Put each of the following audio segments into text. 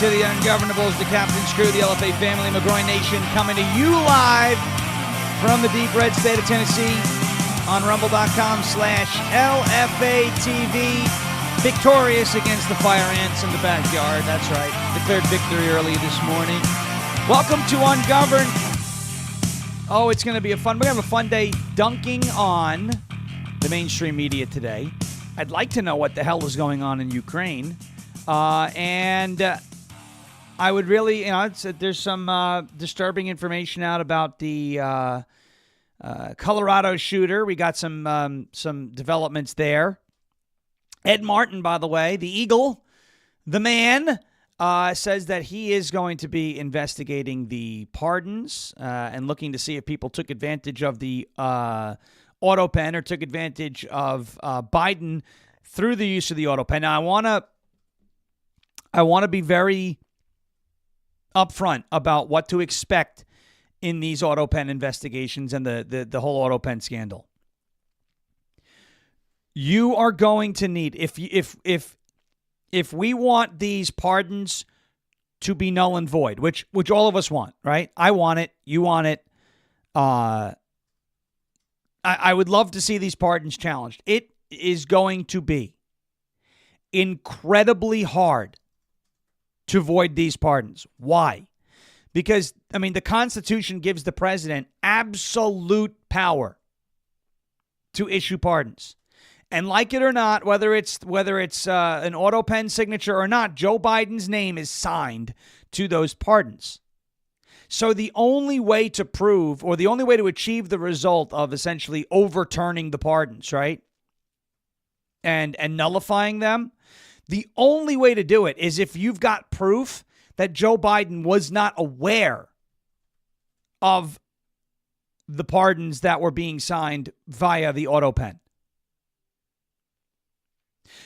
to the Ungovernables, the Captain's Crew, the LFA family, McGroin Nation, coming to you live from the deep red state of Tennessee on rumble.com/LFA TV. Victorious against the fire ants in the backyard. That's right. Declared victory early this morning. Welcome to Ungoverned. Oh, it's going to be we're going to have a fun day dunking on the mainstream media today. I'd like to know what the hell is going on in Ukraine. And I would really, there's some disturbing information out about the Colorado shooter. We got some developments there. Ed Martin, by the way, the Eagle, the man, says that he is going to be investigating the pardons and looking to see if people took advantage of the auto pen or took advantage of Biden through the use of the auto pen. Now, I want to be very upfront about what to expect in these auto pen investigations and the whole auto pen scandal. You are going to need, if we want these pardons to be null and void, which all of us want, right? I want it. You want it. I would love to see these pardons challenged. It is going to be incredibly hard to void these pardons. Why? Because, the Constitution gives the president absolute power to issue pardons. And like it or not, whether it's an auto pen signature or not, Joe Biden's name is signed to those pardons. So the only way to prove, or the only way to achieve the result of essentially overturning the pardons, right, and nullifying them, the only way to do it is if you've got proof that Joe Biden was not aware of the pardons that were being signed via the auto pen.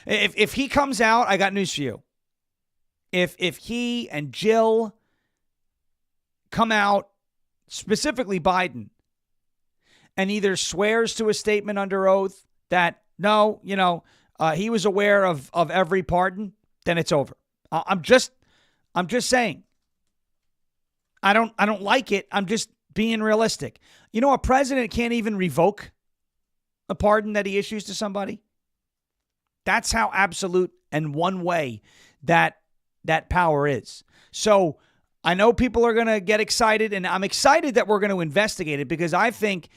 If he comes out, I got news for you. If he and Jill come out, specifically Biden, and either swears to a statement under oath that, no, he was aware of every pardon, then it's over. I'm just saying. I don't like it. I'm just being realistic. A president can't even revoke a pardon that he issues to somebody. That's how absolute and one way that power is. So I know people are going to get excited, and I'm excited that we're going to investigate it because I think,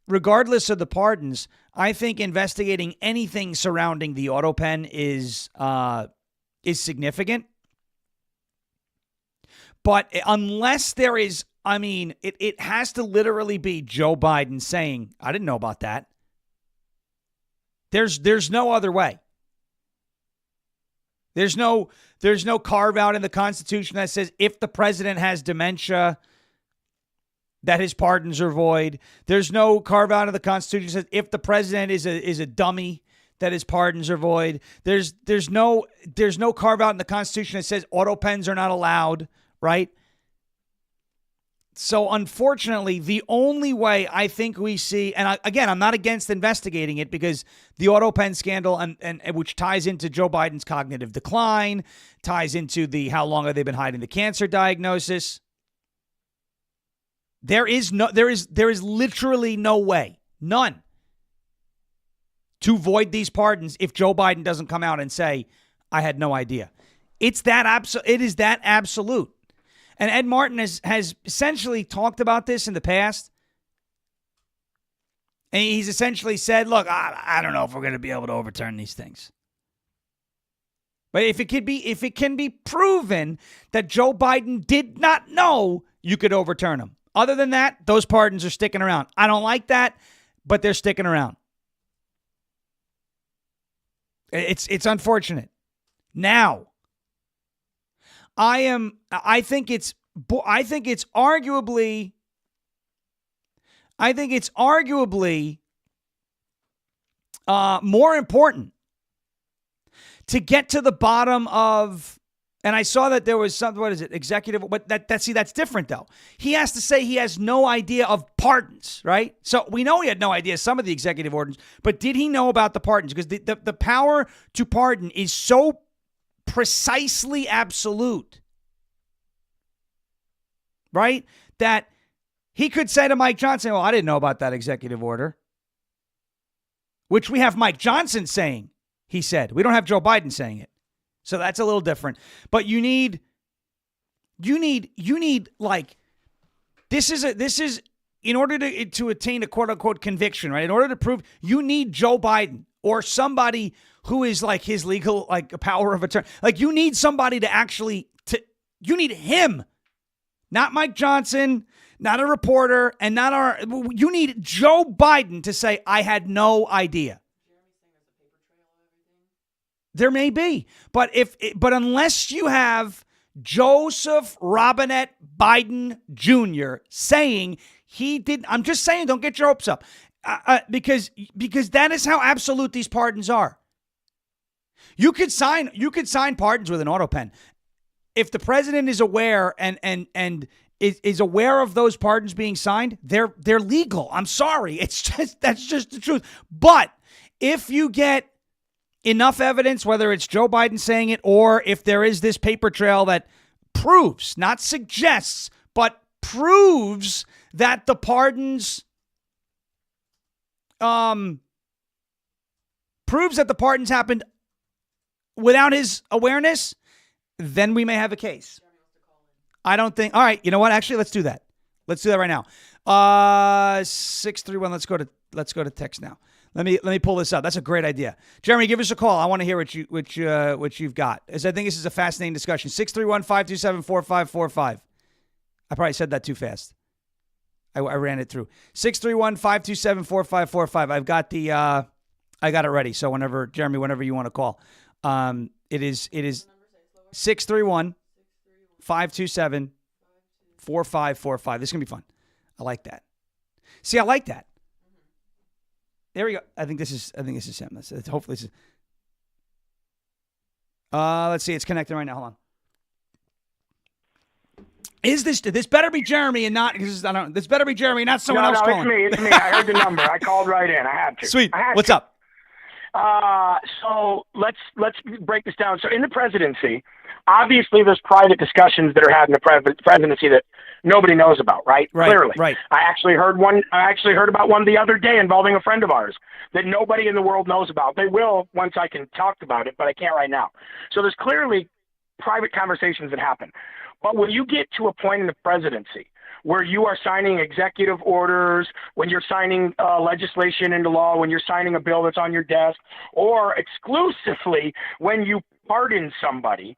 regardless of the pardons, I think investigating anything surrounding the auto pen is significant. But unless there is, it has to literally be Joe Biden saying, I didn't know about that. There's no other way. There's no carve out in the Constitution that says if the president has dementia, that his pardons are void. There's no carve out in the Constitution that says if the president is a dummy, that his pardons are void. There's no carve out in the Constitution that says auto pens are not allowed, right? So unfortunately, the only way I think we see, and again, I'm not against investigating it because the auto pen scandal, and which ties into Joe Biden's cognitive decline, ties into the how long have they been hiding the cancer diagnosis. There is literally no way, none, to void these pardons if Joe Biden doesn't come out and say, I had no idea. It is that absolute. And Ed Martin has essentially talked about this in the past. And he's essentially said, look, I don't know if we're going to be able to overturn these things. But if it can be proven that Joe Biden did not know, you could overturn them. Other than that, those pardons are sticking around. I don't like that, but they're sticking around. It's unfortunate. Now, I think it's arguably more important to get to the bottom of, and I saw that there was something, what is it, executive, but that's different though. He has to say he has no idea of pardons, right? So we know he had no idea some of the executive orders, but did he know about the pardons? Because the power to pardon is so precisely absolute right? That he could say to Mike Johnson, well, I didn't know about that executive order, which we have Mike Johnson saying he said. We don't have Joe Biden saying it. So that's a little different. But you need like, this is in order to attain a quote unquote conviction, right? In order to prove, you need Joe Biden or somebody who is like his legal, like, power of attorney. Like, you need somebody to actually, you need him, not Mike Johnson, not a reporter, and you need Joe Biden to say, I had no idea. There may be, but unless you have Joseph Robinette Biden Jr. saying he didn't, I'm just saying, don't get your hopes up, because that is how absolute these pardons are. You could sign pardons with an auto pen. If the president is aware and is aware of those pardons being signed, they're legal. I'm sorry. That's just the truth. But if you get enough evidence, whether it's Joe Biden saying it or if there is this paper trail that proves, not suggests, but proves that the pardons happened without his awareness, then we may have a case. I don't think. All right, you know what? Actually, let's do that. Let's do that right now. 631. Let's go to text now. Let me pull this up. That's a great idea. Jeremy, give us a call. I want to hear what you've got, as I think this is a fascinating discussion. 631-527-4545. I probably said that too fast. I ran it through. 631-527-4545. I got it ready. So whenever you want to call, it is 631-527-4545. This is gonna be fun. I like that. See, I like that. There we go. I think this is him. Hopefully this is. Let's see. It's connecting right now. Hold on. Is this better be Jeremy and not? This better be Jeremy, and not someone else calling. No, it's me. I heard the number. I called right in. I had to. Sweet. What's up? So let's break this down. So in the presidency, obviously there's private discussions that are had in the presidency that nobody knows about, right? Clearly. Right. I actually heard about one the other day involving a friend of ours that nobody in the world knows about. They will once I can talk about it, but I can't right now. So there's clearly private conversations that happen. But when you get to a point in the presidency where you are signing executive orders, when you're signing legislation into law, when you're signing a bill that's on your desk, or exclusively when you pardon somebody,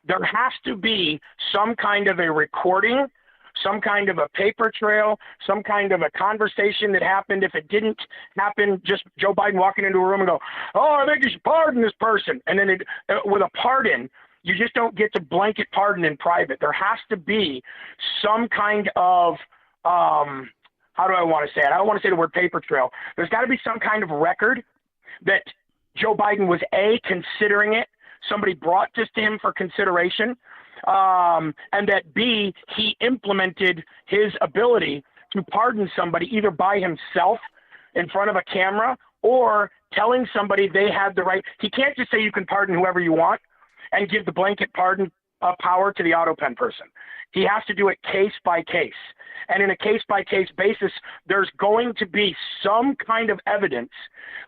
there has to be some kind of a recording, some kind of a paper trail, some kind of a conversation that happened. If it didn't happen, just Joe Biden walking into a room and go, oh, I think you should pardon this person. And then with a pardon, you just don't get to blanket pardon in private. There has to be some kind of, how do I want to say it? I don't want to say the word paper trail. There's got to be some kind of record that Joe Biden was, A, considering it. Somebody brought this to him for consideration. And that, B, he implemented his ability to pardon somebody either by himself in front of a camera or telling somebody they had the right. He can't just say you can pardon whoever you want and give the blanket pardon power to the auto pen person. He has to do it case by case. And in a case by case basis, there's going to be some kind of evidence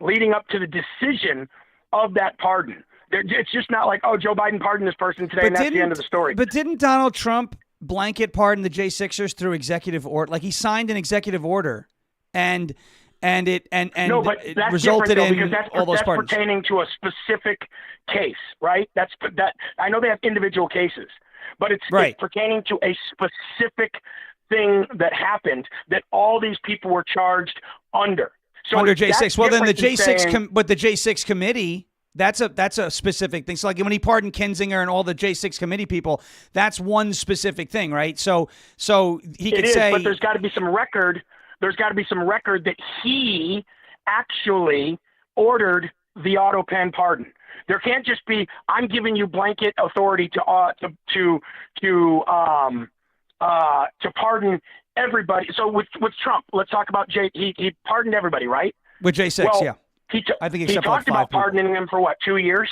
leading up to the decision of that pardon. It's just not like, oh, Joe Biden pardoned this person today, and that's the end of the story. But didn't Donald Trump blanket pardon the J6ers through executive order? Like, he signed an executive order, and it resulted in because all those pardons. That's pertaining to a specific case, right? That I know they have individual cases, but it's pertaining to a specific thing that happened that all these people were charged under. So under J6. Well, then the J6, but the J6 committee. That's a specific thing. So like when he pardoned Kinzinger and all the J6 committee people, that's one specific thing, right? So he could say, but there's got to be some record. There's got to be some record that he actually ordered the auto pen pardon. There can't just be, I'm giving you blanket authority to pardon everybody. So with Trump, let's talk about he pardoned everybody, right? With J6, yeah. I think he talked about pardoning them for what, 2 years?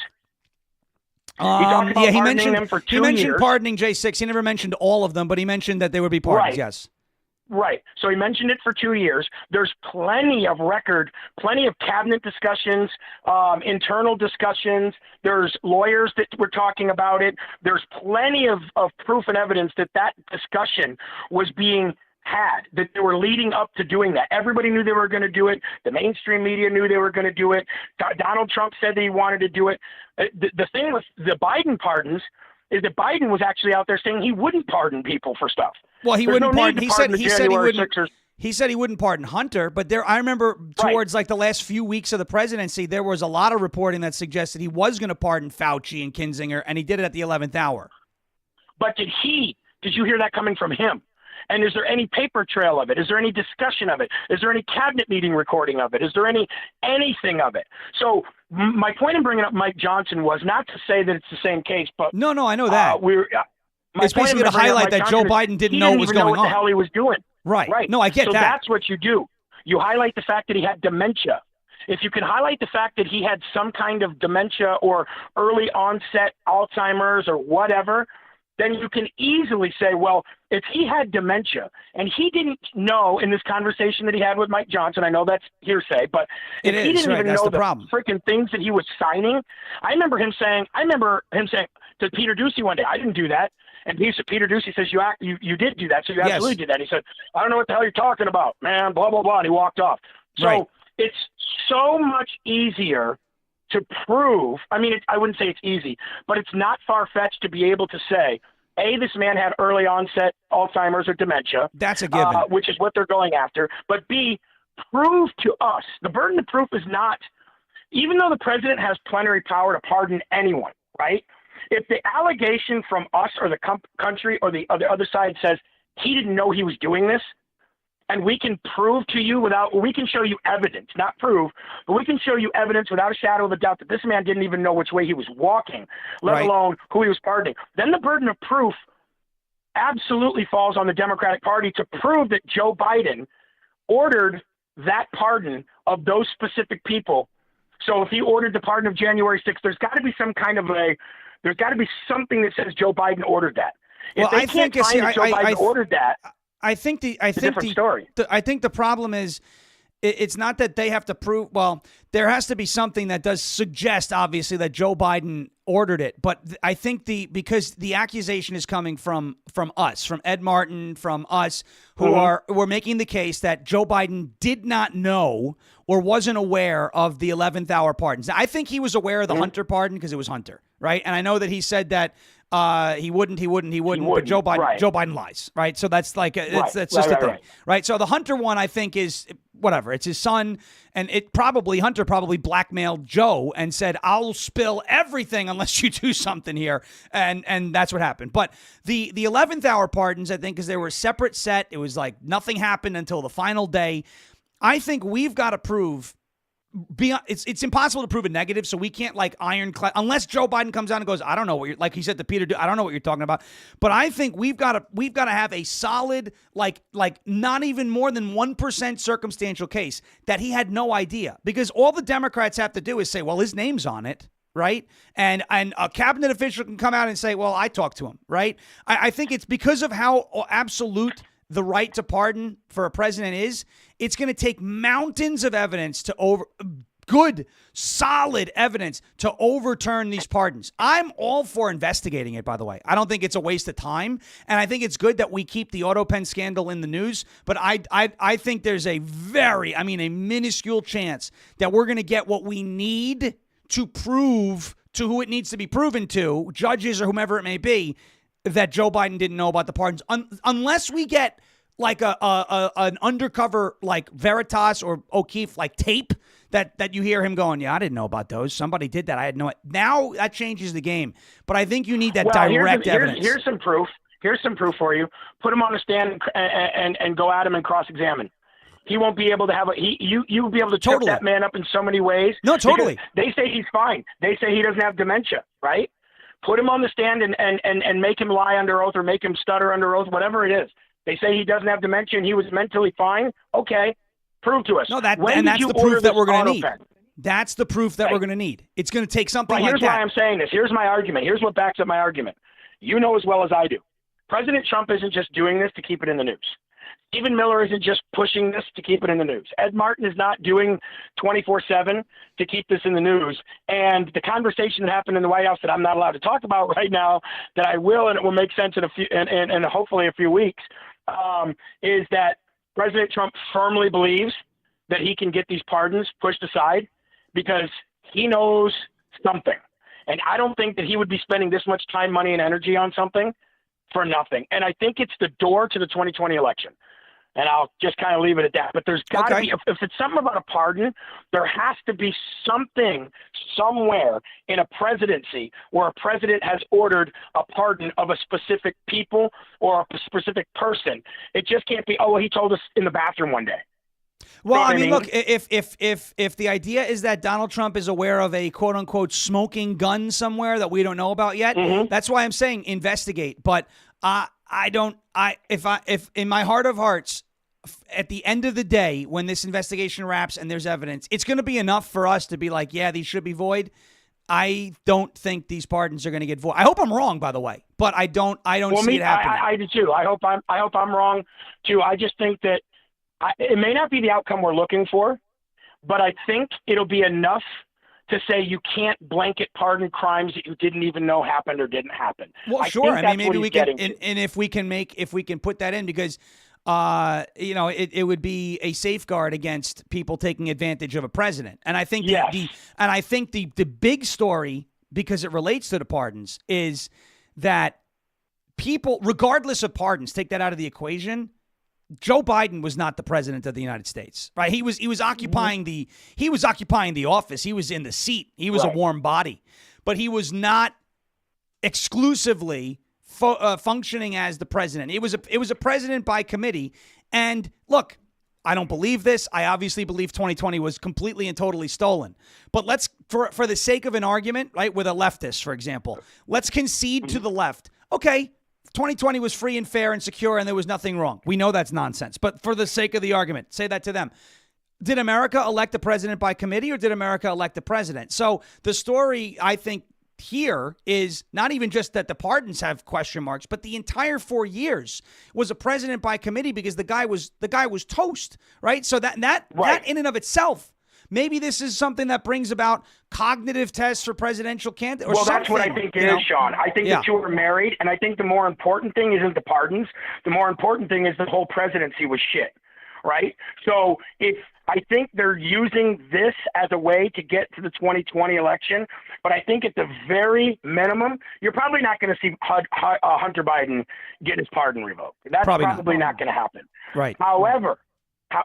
talked about pardoning them for 2 years. He mentioned pardoning J6. He never mentioned all of them, but he mentioned that they would be pardoned. Right. Yes. Right. So he mentioned it for 2 years. There's plenty of record, plenty of cabinet discussions, internal discussions. There's lawyers that were talking about it. There's plenty of proof and evidence that discussion was being had, that they were leading up to doing that. Everybody knew they were going to do it. The mainstream media knew they were going to do it. Donald Trump said that he wanted to do it. The thing with the Biden pardons is that Biden was actually out there saying he wouldn't pardon people for stuff. Well, he wouldn't pardon. He said he wouldn't. Sixers. He said he wouldn't pardon Hunter, but I remember towards like the last few weeks of the presidency, there was a lot of reporting that suggested he was going to pardon Fauci and Kinzinger, and he did it at the 11th hour. But did you hear that coming from him? And is there any paper trail of it? Is there any discussion of it? Is there any cabinet meeting recording of it? Is there anything of it? So my point in bringing up Mike Johnson was not to say that it's the same case, but no, I know that. It's basically to highlight that Joe Biden didn't know what was going on. What the hell he was doing? Right. No, I get that. So that's what you do. You highlight the fact that he had dementia. If you can highlight the fact that he had some kind of dementia or early onset Alzheimer's or whatever, then you can easily say, well, if he had dementia and he didn't know in this conversation that he had with Mike Johnson, I know that's hearsay, but if he didn't even know the freaking things that he was signing, I remember him saying to Peter Doocy one day, I didn't do that. And Peter Doocy says, you did do that, so you absolutely did that. And he said, I don't know what the hell you're talking about, man, blah, blah, blah, and he walked off. So it's so much easier to prove. I mean, I wouldn't say it's easy, but it's not far-fetched to be able to say, A, this man had early onset Alzheimer's or dementia. That's a given. Which is what they're going after. But B, prove to us. The burden of proof is not, even though the president has plenary power to pardon anyone, right? If the allegation from us or the country or the other side says he didn't know he was doing this, and we can prove to you we can show you evidence, not prove, but we can show you evidence without a shadow of a doubt that this man didn't even know which way he was walking, let alone who he was pardoning. Then the burden of proof absolutely falls on the Democratic Party to prove that Joe Biden ordered that pardon of those specific people. So if he ordered the pardon of January 6th, there's got to be there's got to be something that says Joe Biden ordered that. If they can't find that Joe Biden ordered that, it's a different story. I think the problem is it's not that they have to prove. Well, there has to be something that does suggest, obviously, that Joe Biden ordered it. But I think because the accusation is coming from us, from Ed Martin, from us, we're making the case that Joe Biden did not know or wasn't aware of the 11th hour pardons. Now, I think he was aware of the Hunter pardon because it was Hunter, right? And I know that he said that he wouldn't. But Joe Biden lies, right? So that's like that's just the thing, right? So the Hunter one, I think, is whatever. It's his son, and Hunter probably blackmailed Joe and said, "I'll spill everything unless you do something here," and that's what happened. But the 11th hour pardons, I think, because they were a separate set. It was like nothing happened until the final day. I think we've got to prove. It's impossible to prove a negative, so we can't like ironclad unless Joe Biden comes out and goes, I don't know what you're, like he said to Peter, I don't know what you're talking about. But I think we've got to have a solid like not even more than 1% circumstantial case that he had no idea, because all the Democrats have to do is say, well, his name's on it. Right. And a cabinet official can come out and say, well, I talked to him. Right. I think it's because of how absolute the right to pardon for a president is. It's going to take mountains of evidence good, solid evidence to overturn these pardons. I'm all for investigating it, by the way. I don't think it's a waste of time. And I think it's good that we keep the AutoPen scandal in the news. But I think there's a minuscule chance that we're going to get what we need to prove to who it needs to be proven to, judges or whomever it may be, that Joe Biden didn't know about the pardons, unless we get like an undercover like Veritas or O'Keefe like tape that you hear him going, yeah, I didn't know about those. Somebody did that. I had no. Now that changes the game. But I think you need that direct evidence. Here's some proof. Here's some proof for you. Put him on the stand and go at him and cross-examine. He won't be able to have you'll be able to trip that man up in so many ways. No, totally. They say he's fine. They say he doesn't have dementia, right? Put him on the stand and make him lie under oath or make him stutter under oath, whatever it is. They say he doesn't have dementia and he was mentally fine. Okay, prove to us. No, that's the proof that we're going to need. That's the proof that we're going to need. It's going to take something like that. Here's why I'm saying this. Here's my argument. Here's what backs up my argument. You know as well as I do. President Trump isn't just doing this to keep it in the news. Stephen Miller isn't just pushing this to keep it in the news. Ed Martin is not doing 24/7 to keep this in the news. And the conversation that happened in the White House that I'm not allowed to talk about right now, that I will, and it will make sense in a few, and hopefully a few weeks, is that President Trump firmly believes that he can get these pardons pushed aside because he knows something. And I don't think that he would be spending this much time, money, and energy on something for nothing. And I think it's the door to the 2020 election. And I'll just kind of leave it at that. But there's got to be, if it's something about a pardon, there has to be something somewhere in a presidency where a president has ordered a pardon of a specific people or a specific person. It just can't be, oh, well, he told us in the bathroom one day. Well, I mean, look, if the idea is that Donald Trump is aware of a quote unquote smoking gun somewhere that we don't know about yet, that's why I'm saying investigate. But if in my heart of hearts, at the end of the day, when this investigation wraps and there's evidence, it's going to be enough for us to be like, yeah, these should be void. I don't think these pardons are going to get void. I hope I'm wrong, by the way, but I don't see it happening. I do too. I hope I'm wrong too. I just think that it may not be the outcome we're looking for, but I think it'll be enough to say you can't blanket pardon crimes that you didn't even know happened or didn't happen. Well, sure. I mean, maybe we can, and if we can put that in, because it would be a safeguard against people taking advantage of a president. And I think the big story, because it relates to the pardons, is that people, regardless of pardons, take that out of the equation. Joe Biden was not the president of the United States, right? He was occupying the office. He was in the seat. He was a warm body, but he was not exclusively functioning as the president. It was a president by committee. And look, I don't believe this. I obviously believe 2020 was completely and totally stolen. But let's, for the sake of an argument, right, with a leftist, for example, let's concede to the left. Okay, 2020 was free and fair and secure and there was nothing wrong. We know that's nonsense. But for the sake of the argument, say that to them. Did America elect the president by committee, or did America elect the president? So the story, I think, here is not even just that the pardons have question marks, but the entire 4 years was a president by committee because the guy was toast, right? So that in and of itself, maybe this is something that brings about cognitive tests for presidential candidates. Well, that's what I think it is, Sean. I think the two are married, and I think the more important thing isn't the pardons. The more important thing is the whole presidency was shit, right? So I think they're using this as a way to get to the 2020 election, but I think at the very minimum, you're probably not going to see Hunter Biden get his pardon revoked. That's probably not going to happen. Right. However,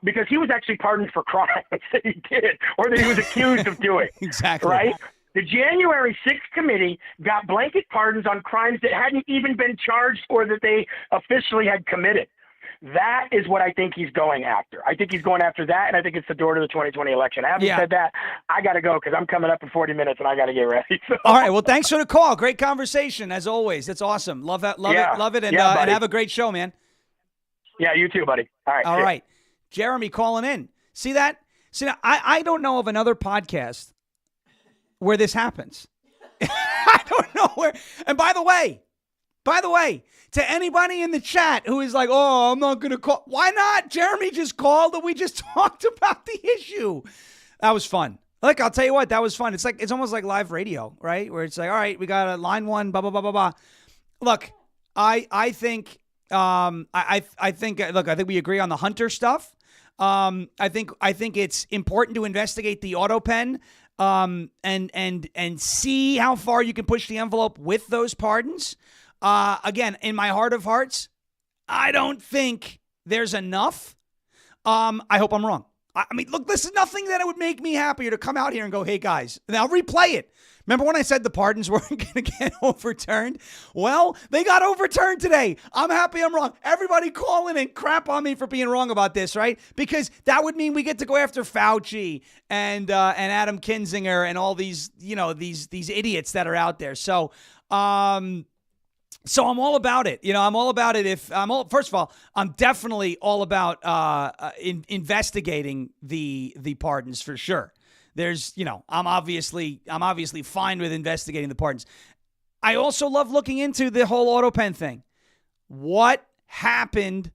because he was actually pardoned for crimes that he did or that he was accused of doing. Exactly. Right? The January 6th committee got blanket pardons on crimes that hadn't even been charged or that they officially had committed. That is what I think he's going after. I think he's going after that, and I think it's the door to the 2020 election. Having said that, I got to go because I'm coming up in 40 minutes, and I got to get ready. So. All right. Well, thanks for the call. Great conversation, as always. That's awesome. Love it, and have a great show, man. Yeah, you too, buddy. All right. Jeremy calling in. See that? I don't know of another podcast where this happens. I don't know where. And by the way, to anybody in the chat who is like, oh, I'm not going to call. Why not? Jeremy just called and we just talked about the issue. That was fun. Look, I'll tell you what, that was fun. It's almost like live radio, right? Where it's like, all right, we got a line one, blah, blah, blah, blah, blah. Look, I think we agree on the Hunter stuff. I think it's important to investigate the auto pen, and see how far you can push the envelope with those pardons. Again, in my heart of hearts, I don't think there's enough. I hope I'm wrong. I mean, look, this is nothing that it would make me happier to come out here and go, hey, guys, and I'll replay it. Remember when I said the pardons weren't going to get overturned? Well, they got overturned today. I'm happy I'm wrong. Everybody call in and crap on me for being wrong about this, right? Because that would mean we get to go after Fauci and Adam Kinzinger and all these, these idiots that are out there. So I'm all about it. I'm all about it. First of all, I'm definitely all about investigating the pardons for sure. There's, I'm obviously fine with investigating the pardons. I also love looking into the whole auto pen thing. What happened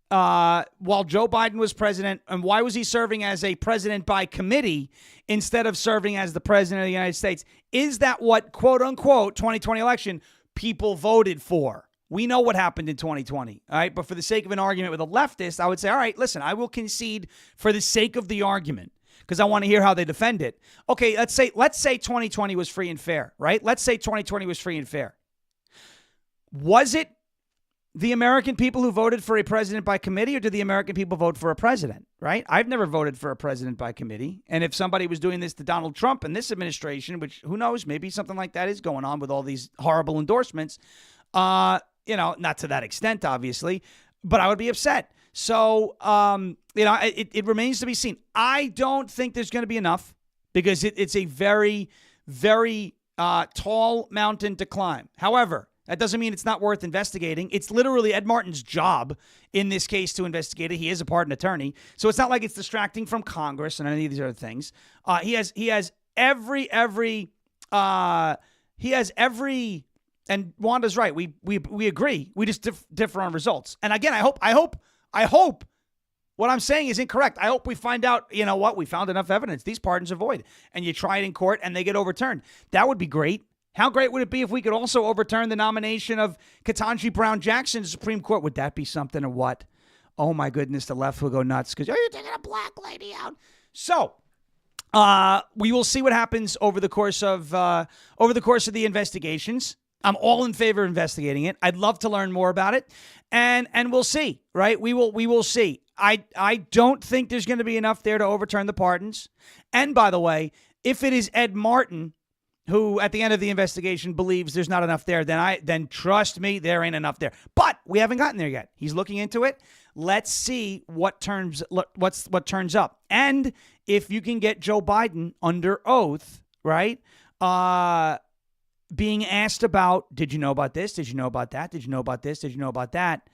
while Joe Biden was president, and why was he serving as a president by committee instead of serving as the president of the United States? Is that what, quote unquote, 2020 election people voted for? We know what happened in 2020, all right? But for the sake of an argument with a leftist, I would say, all right, listen, I will concede for the sake of the argument because I want to hear how they defend it. Okay, let's say 2020 was free and fair, right? Let's say 2020 was free and fair. Was it the American people who voted for a president by committee, or did the American people vote for a president, right? I've never voted for a president by committee. And if somebody was doing this to Donald Trump and this administration, which who knows, maybe something like that is going on with all these horrible endorsements, not to that extent, obviously, but I would be upset. So, it remains to be seen. I don't think there's going to be enough because it's a very, very tall mountain to climb. However, that doesn't mean it's not worth investigating. It's literally Ed Martin's job in this case to investigate it. He is a pardon attorney. So it's not like it's distracting from Congress and any of these other things. He has every, and Wanda's right. We agree. We just differ on results. And again, I hope what I'm saying is incorrect. I hope we find out, we found enough evidence. These pardons are void. And you try it in court and they get overturned. That would be great. How great would it be if we could also overturn the nomination of Ketanji Brown Jackson to Supreme Court? Would that be something or what? Oh, my goodness, the left will go nuts because, you're taking a black lady out. So we will see what happens over the course of the investigations. I'm all in favor of investigating it. I'd love to learn more about it, and we'll see, right? We will see. I don't think there's going to be enough there to overturn the pardons. And by the way, if it is Ed Martin who at the end of the investigation believes there's not enough there, then trust me, there ain't enough there. But we haven't gotten there yet. He's looking into it. Let's see what turns up. And if you can get Joe Biden under oath, right? Being asked about, did you know about this? Did you know about that? Did you know about this? Did you know about that?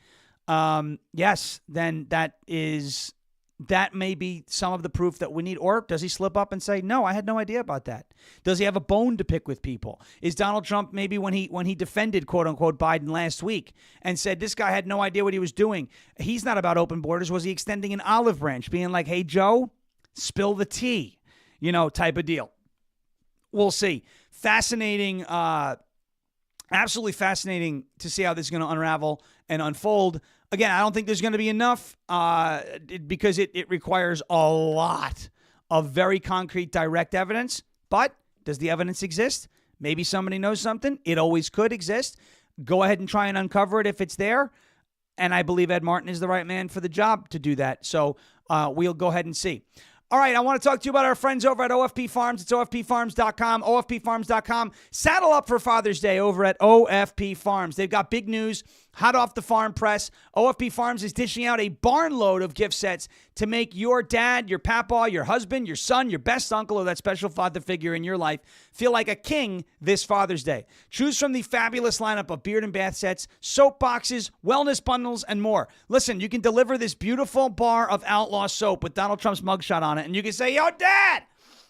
Yes, then that may be some of the proof that we need. Or does he slip up and say, no, I had no idea about that? Does he have a bone to pick with people? Is Donald Trump maybe when he defended, quote unquote, Biden last week and said this guy had no idea what he was doing? He's not about open borders. Was he extending an olive branch, being like, hey, Joe, spill the tea, type of deal? We'll see. Fascinating, absolutely fascinating to see how this is going to unravel and unfold. Again, I don't think there's going to be enough because it requires a lot of very concrete, direct evidence. But does the evidence exist? Maybe somebody knows something. It always could exist. Go ahead and try and uncover it if it's there. And I believe Ed Martin is the right man for the job to do that. So we'll go ahead and see. All right, I want to talk to you about our friends over at OFP Farms. It's OFPFarms.com, OFPFarms.com. Saddle up for Father's Day over at OFP Farms. They've got big news, hot off the farm press. OFP Farms is dishing out a barn load of gift sets to make your dad, your papa, your husband, your son, your best uncle, or that special father figure in your life feel like a king this Father's Day. Choose from the fabulous lineup of beard and bath sets, soap boxes, wellness bundles, and more. Listen, you can deliver this beautiful bar of Outlaw soap with Donald Trump's mugshot on it, and you can say, yo, Dad,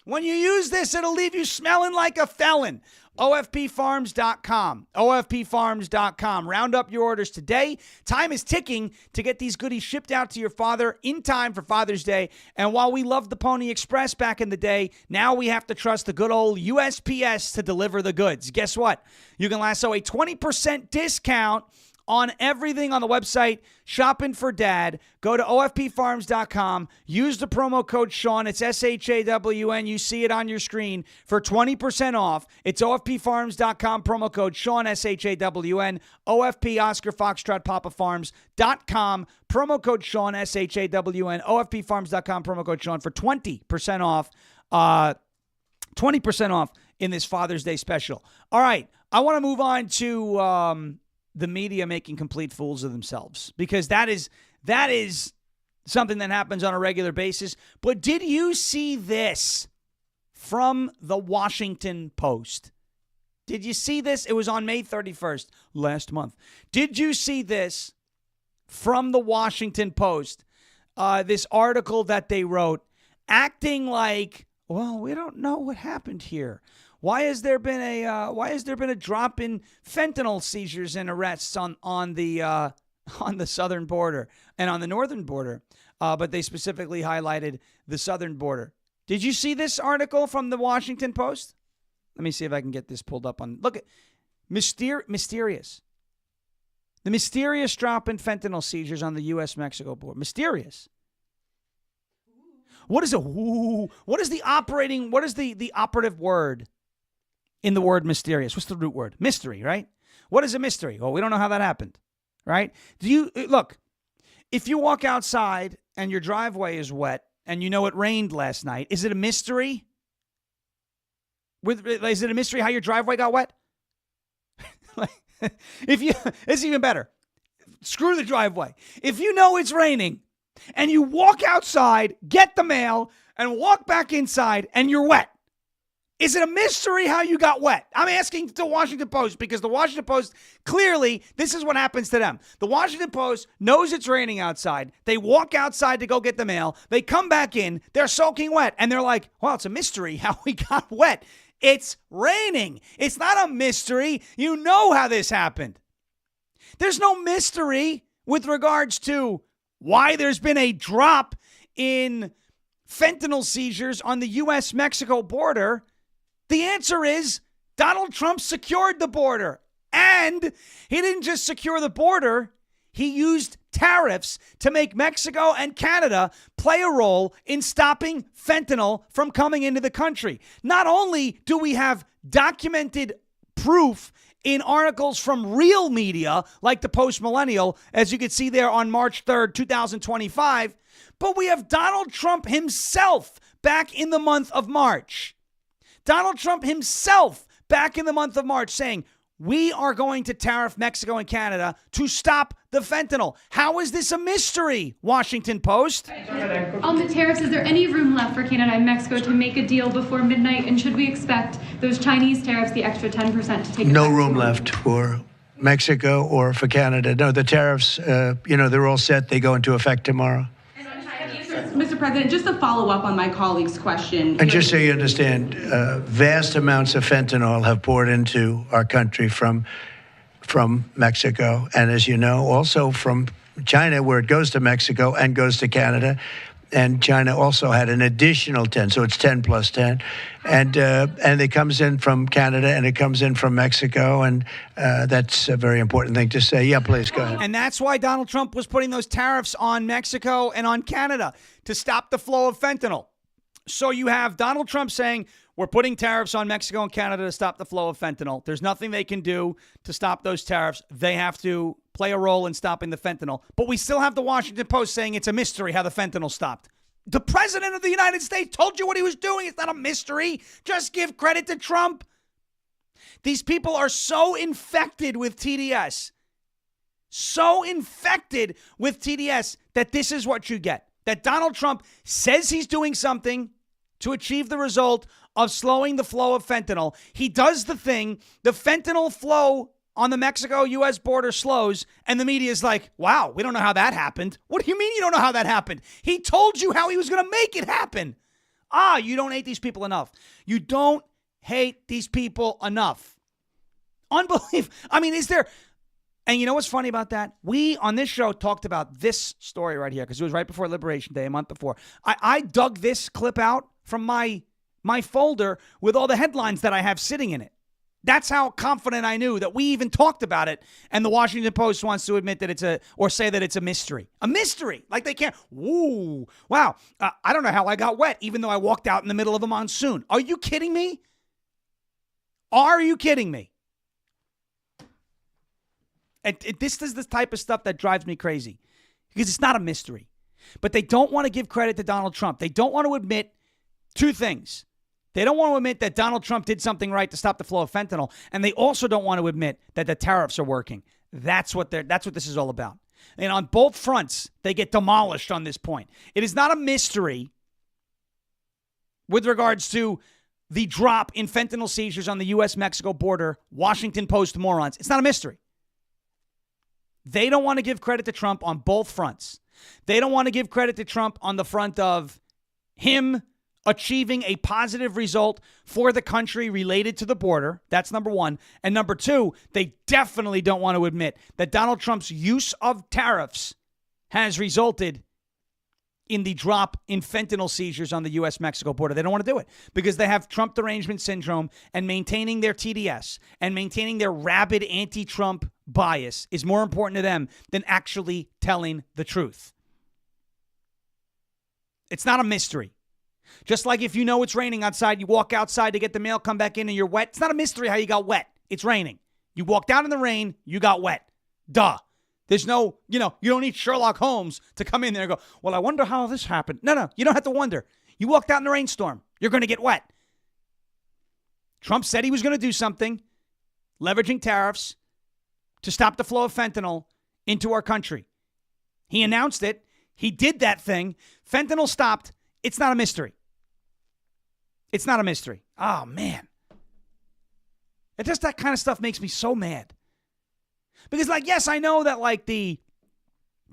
when you use this, it'll leave you smelling like a felon. OFPFarms.com. OFPFarms.com. Round up your orders today. Time is ticking to get these goodies shipped out to your father in time for Father's Day. And while we loved the Pony Express back in the day, now we have to trust the good old USPS to deliver the goods. Guess what? You can lasso a 20% discount on everything on the website, Shopping for Dad. Go to OFPFarms.com. Use the promo code Sean. It's SHAWN. You see it on your screen for 20% off. It's OFPFarms.com. Promo code Sean, SHAWN. OFP Oscar Foxtrot Papa Farms.com. Promo code Sean, SHAWN. OFPFarms.com. Promo code Sean for 20% off. 20% off in this Father's Day special. All right. I want to move on to the media making complete fools of themselves, because that is something that happens on a regular basis. But did you see this from the Washington Post? Did you see this? It was on May 31st, last month. Did you see this from the Washington Post? This article that they wrote, acting like well, we don't know what happened here. Why has there been a drop in fentanyl seizures and arrests on the southern border and on the northern border? But they specifically highlighted the southern border. Did you see this article from the Washington Post? Let me see if I can get this pulled up on. Look at mysterious. The mysterious drop in fentanyl seizures on the U.S.-Mexico border. Mysterious. What is the operative word in the word mysterious? What's the root word? Mystery, right? What is a mystery? Well, we don't know how that happened, right? Look, if you walk outside and your driveway is wet and you know it rained last night, is it a mystery? Is it a mystery how your driveway got wet? It's even better. Screw the driveway. If you know it's raining and you walk outside, get the mail, and walk back inside and you're wet, is it a mystery how you got wet? I'm asking the Washington Post because the Washington Post, clearly, this is what happens to them. The Washington Post knows it's raining outside. They walk outside to go get the mail. They come back in. They're soaking wet. And they're like, well, it's a mystery how we got wet. It's raining. It's not a mystery. You know how this happened. There's no mystery with regards to why there's been a drop in fentanyl seizures on the U.S.-Mexico border. The answer is Donald Trump secured the border. And he didn't just secure the border. He used tariffs to make Mexico and Canada play a role in stopping fentanyl from coming into the country. Not only do we have documented proof in articles from real media like the Post Millennial, as you can see there on March 3rd, 2025, but we have Donald Trump himself back in the month of March. Donald Trump himself back in the month of March saying, we are going to tariff Mexico and Canada to stop the fentanyl. How is this a mystery, Washington Post? On the tariffs, is there any room left for Canada and Mexico to make a deal before midnight? And should we expect those Chinese tariffs, the extra 10%, to take No effect? room left for Mexico or for Canada. No, the tariffs, they're all set. They go into effect tomorrow. Mr. President, just to follow up on my colleague's question. And just so you understand, vast amounts of fentanyl have poured into our country from Mexico. And as you know, also from China, where it goes to Mexico and goes to Canada. And China also had an additional 10, so it's 10 plus 10. And it comes in from Canada and it comes in from Mexico. And that's a very important thing to say. Yeah, please, go ahead. And that's why Donald Trump was putting those tariffs on Mexico and on Canada to stop the flow of fentanyl. So you have Donald Trump saying, we're putting tariffs on Mexico and Canada to stop the flow of fentanyl. There's nothing they can do to stop those tariffs. They have to play a role in stopping the fentanyl. But we still have the Washington Post saying it's a mystery how the fentanyl stopped. The president of the United States told you what he was doing. It's not a mystery. Just give credit to Trump. These people are so infected with TDS, that this is what you get. That Donald Trump says he's doing something to achieve the result of slowing the flow of fentanyl. He does the thing. The fentanyl flow on the Mexico-U.S. border slows, and the media is like, wow, we don't know how that happened. What do you mean you don't know how that happened? He told you how he was going to make it happen. You don't hate these people enough. You don't hate these people enough. Unbelievable. I mean, is there... And you know what's funny about that? We, on this show, talked about this story right here because it was right before Liberation Day, a month before. I dug this clip out from my folder with all the headlines that I have sitting in it. That's how confident I knew that we even talked about it. And the Washington Post wants to admit that say that it's a mystery. A mystery. Like they can't. Woo. Wow. I don't know how I got wet, even though I walked out in the middle of a monsoon. Are you kidding me? Are you kidding me? This is the type of stuff that drives me crazy because it's not a mystery. But they don't want to give credit to Donald Trump. They don't want to admit two things. They don't want to admit that Donald Trump did something right to stop the flow of fentanyl. And they also don't want to admit that the tariffs are working. That's what this is all about. And on both fronts, they get demolished on this point. It is not a mystery with regards to the drop in fentanyl seizures on the U.S.-Mexico border, Washington Post morons. It's not a mystery. They don't want to give credit to Trump on both fronts. They don't want to give credit to Trump on the front of him achieving a positive result for the country related to the border. That's number one. And number two, they definitely don't want to admit that Donald Trump's use of tariffs has resulted in the drop in fentanyl seizures on the U.S.-Mexico border. They don't want to do it because they have Trump derangement syndrome, and maintaining their TDS and maintaining their rabid anti-Trump bias is more important to them than actually telling the truth. It's not a mystery. Just like if you know it's raining outside, you walk outside to get the mail, come back in, and you're wet. It's not a mystery how you got wet. It's raining. You walked out in the rain, you got wet. Duh. There's no, you don't need Sherlock Holmes to come in there and go, well, I wonder how this happened. No, you don't have to wonder. You walked out in the rainstorm. You're going to get wet. Trump said he was going to do something, leveraging tariffs to stop the flow of fentanyl into our country. He announced it. He did that thing. Fentanyl stopped. It's not a mystery. It's not a mystery. Oh, man. It just, that kind of stuff makes me so mad. Because, yes, I know that, the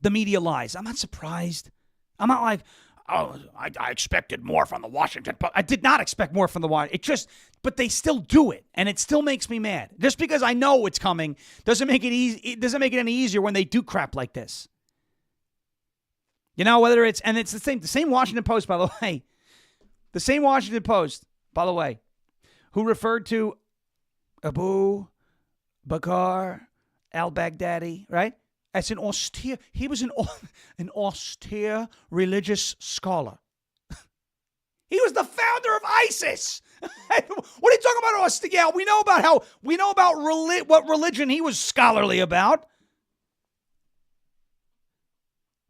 media lies. I'm not surprised. I'm not like, oh, I expected more from the Washington Post. I did not expect more from the Washington. But they still do it, and it still makes me mad. Just because I know it's coming doesn't make it easy. It doesn't make it any easier when they do crap like this. Whether it's, and it's the same Washington Post, by the way. The same Washington Post, by the way, who referred to Abu Bakr al-Baghdadi, right? As he was an austere religious scholar. He was the founder of ISIS. What are you talking about austere? Yeah, we know about what religion he was scholarly about.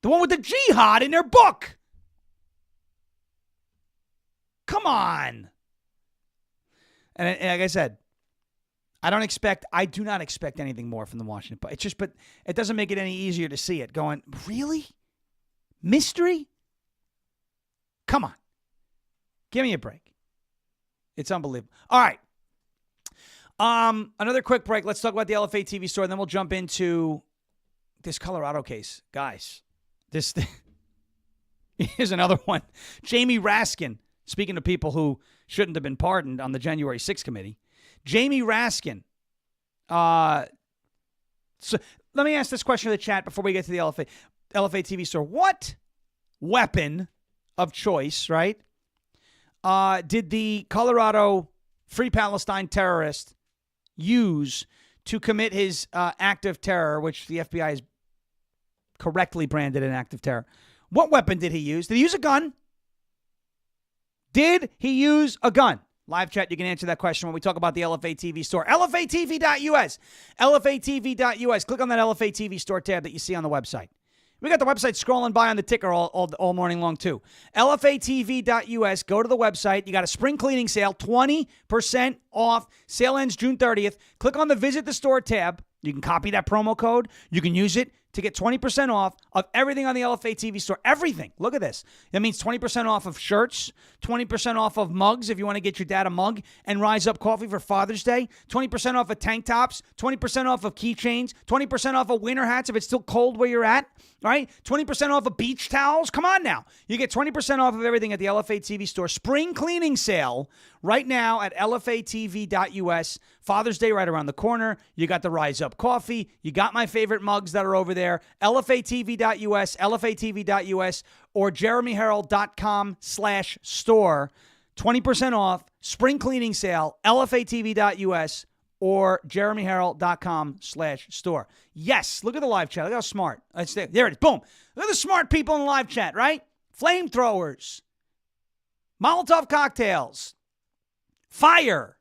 The one with the jihad in their book. Come on. And like I said, I do not expect anything more from the Washington Post. But it doesn't make it any easier to see it going, really? Mystery? Come on. Give me a break. It's unbelievable. All right. Another quick break. Let's talk about the LFA TV store, and then we'll jump into this Colorado case. Guys, here's another one. Jamie Raskin, speaking to people who shouldn't have been pardoned on the January 6th committee. Jamie Raskin. So let me ask this question in the chat before we get to the LFA TV store. What weapon of choice, right, did the Colorado Free Palestine terrorist use to commit his act of terror, which the FBI has correctly branded an act of terror? What weapon did he use? Did he use a gun? Did he use a gun? Live chat, you can answer that question when we talk about the LFA TV store. LFATV.us. LFATV.us. Click on that LFA TV store tab that you see on the website. We got the website scrolling by on the ticker all morning long, too. LFATV.us. Go to the website. You got a spring cleaning sale, 20% off. Sale ends June 30th. Click on the Visit the Store tab. You can copy that promo code. You can use it to get 20% off of everything on the LFA TV store. Everything. Look at this. That means 20% off of shirts, 20% off of mugs if you want to get your dad a mug and Rise Up coffee for Father's Day, 20% off of tank tops, 20% off of keychains, 20% off of winter hats if it's still cold where you're at, all right? 20% off of beach towels. Come on now. You get 20% off of everything at the LFA TV store. Spring cleaning sale right now at LFATV.us. Father's Day right around the corner. You got the Rise Up coffee. You got my favorite mugs that are over there. LFATV.us, LFATV.us, or JeremyHerald.com/store. 20% off. Spring cleaning sale. LFATV.us or JeremyHerald.com/store. Yes, look at the live chat. Look how smart. There it is. Boom. Look at the smart people in the live chat, right? Flamethrowers. Molotov cocktails. Fire.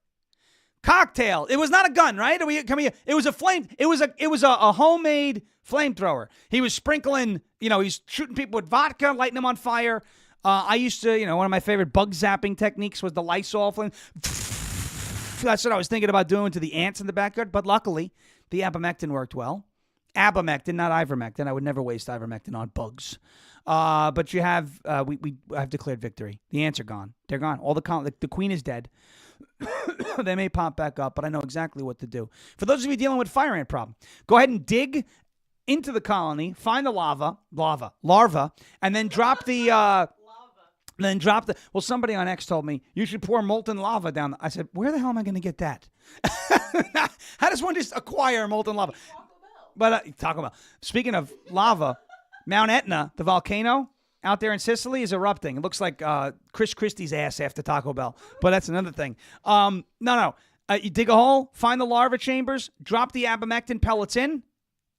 Cocktail. It was not a gun, right? It was a flame. It was a homemade flamethrower. He was sprinkling, he's shooting people with vodka, lighting them on fire. I used to, one of my favorite bug zapping techniques was the Lysol flame. That's what I was thinking about doing to the ants in the backyard. But luckily, the abamectin worked well. Abamectin, not ivermectin. I would never waste ivermectin on bugs. But you have, we have declared victory. The ants are gone. They're gone. The queen is dead. They may pop back up, but I know exactly what to do. For those of you dealing with fire ant problem, go ahead and dig into the colony, find the larva, and then drop the And then drop the... Well, somebody on X told me, you should pour molten lava down. I said, where the hell am I going to get that? How does one just acquire molten lava? But Taco Bell. Speaking of lava, Mount Etna, the volcano out there in Sicily, is erupting. It looks like Chris Christie's ass after Taco Bell. But that's another thing. No. You dig a hole, find the larva chambers, drop the abamectin pellets in,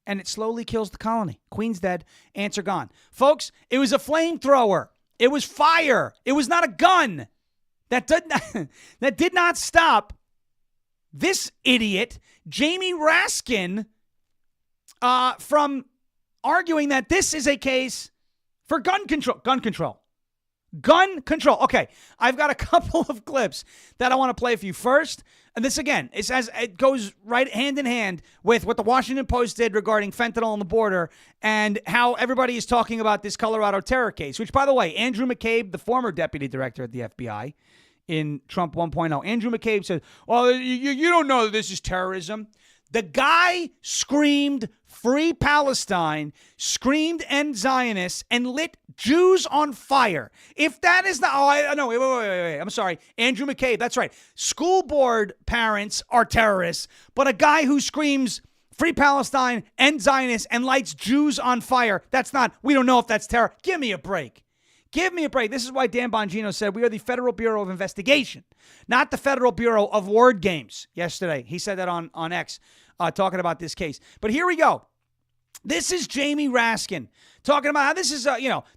and it slowly kills the colony. Queen's dead, ants are gone. Folks, it was a flamethrower. It was fire. It was not a gun. That did not stop this idiot, Jamie Raskin, from arguing that this is a case for gun control. Gun control. Okay, I've got a couple of clips that I want to play for you. First, and this again, it goes right hand in hand with what the Washington Post did regarding fentanyl on the border and how everybody is talking about this Colorado terror case, which, by the way, Andrew McCabe, the former deputy director at the FBI in Trump 1.0, Andrew McCabe said, well, you don't know that this is terrorism. The guy screamed free Palestine, screamed end Zionists, and lit Jews on fire. If that is not... wait. I'm sorry. Andrew McCabe, that's right. School board parents are terrorists, but a guy who screams free Palestine, end Zionists, and lights Jews on fire, that's not... We don't know if that's terror. Give me a break. Give me a break. This is why Dan Bongino said we are the Federal Bureau of Investigation, not the Federal Bureau of Word Games yesterday. He said that on X, talking about this case. But here we go. This is Jamie Raskin talking about how this is,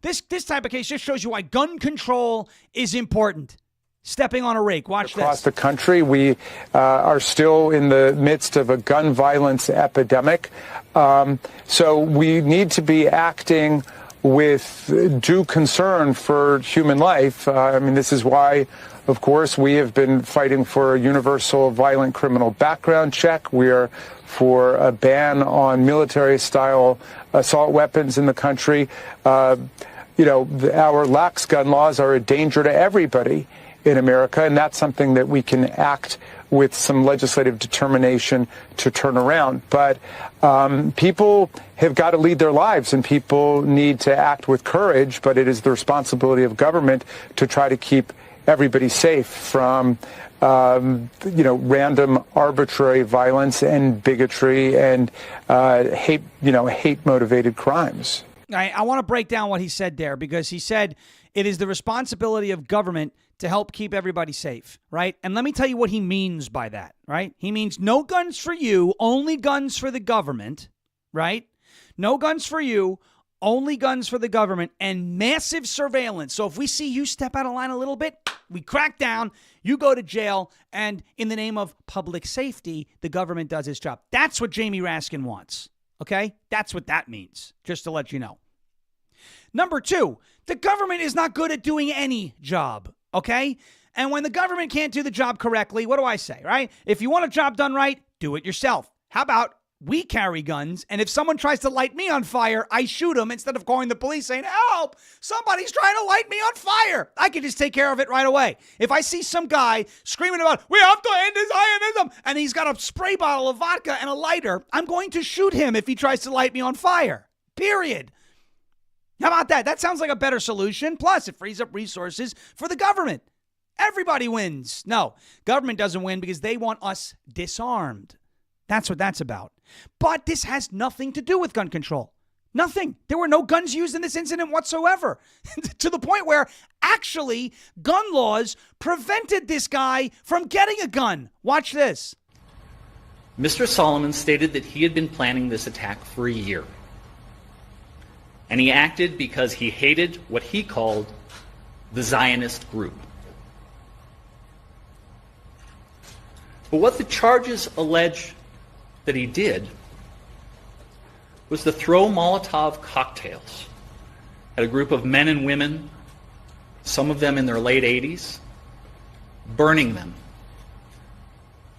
this type of case just shows you why gun control is important. Stepping on a rake. Watch this. Across the country, we are still in the midst of a gun violence epidemic. So we need to be acting with due concern for human life. This is why, of course, we have been fighting for a universal violent criminal background check. We are for a ban on military-style assault weapons in the country. Our lax gun laws are a danger to everybody in America, and that's something that we can act with some legislative determination to turn around. But people have got to lead their lives, and people need to act with courage, but it is the responsibility of government to try to keep everybody safe from random arbitrary violence and bigotry and hate-motivated crimes. I want to break down what he said there, because he said it is the responsibility of government to help keep everybody safe, right? And let me tell you what he means by that, right? He means no guns for you, only guns for the government, right? No guns for you, only guns for the government, and massive surveillance. So if we see you step out of line a little bit, we crack down, you go to jail, and in the name of public safety, the government does its job. That's what Jamie Raskin wants, okay? That's what that means, just to let you know. Number two, the government is not good at doing any job, okay? And when the government can't do the job correctly, what do I say, right? If you want a job done right, do it yourself. How about we carry guns, and if someone tries to light me on fire, I shoot him instead of calling the police saying, help, somebody's trying to light me on fire. I can just take care of it right away. If I see some guy screaming about, we have to end Zionism, and he's got a spray bottle of vodka and a lighter, I'm going to shoot him if he tries to light me on fire. Period. How about that? That sounds like a better solution. Plus, it frees up resources for the government. Everybody wins. No, government doesn't win because they want us disarmed. That's what that's about. But this has nothing to do with gun control. Nothing. There were no guns used in this incident whatsoever. To the point where, actually, gun laws prevented this guy from getting a gun. Watch this. Mr. Solomon stated that he had been planning this attack for a year. And he acted because he hated what he called the Zionist group. But what the charges allege that he did was to throw Molotov cocktails at a group of men and women, some of them in their late 80s, burning them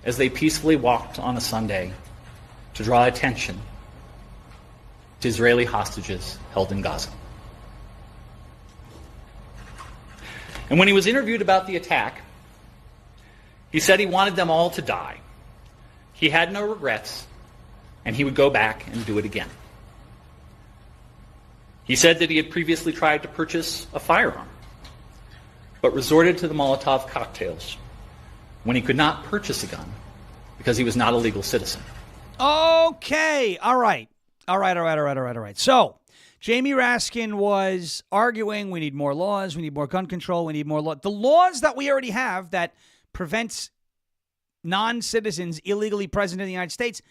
as they peacefully walked on a Sunday to draw attention to Israeli hostages held in Gaza. And when he was interviewed about the attack, he said he wanted them all to die. He had no regrets, and he would go back and do it again. He said that he had previously tried to purchase a firearm, but resorted to the Molotov cocktails when he could not purchase a gun because he was not a legal citizen. Okay. All right. So, Jamie Raskin was arguing we need more laws, we need more gun control, we need more law. The laws that we already have that prevents non-citizens illegally present in the United States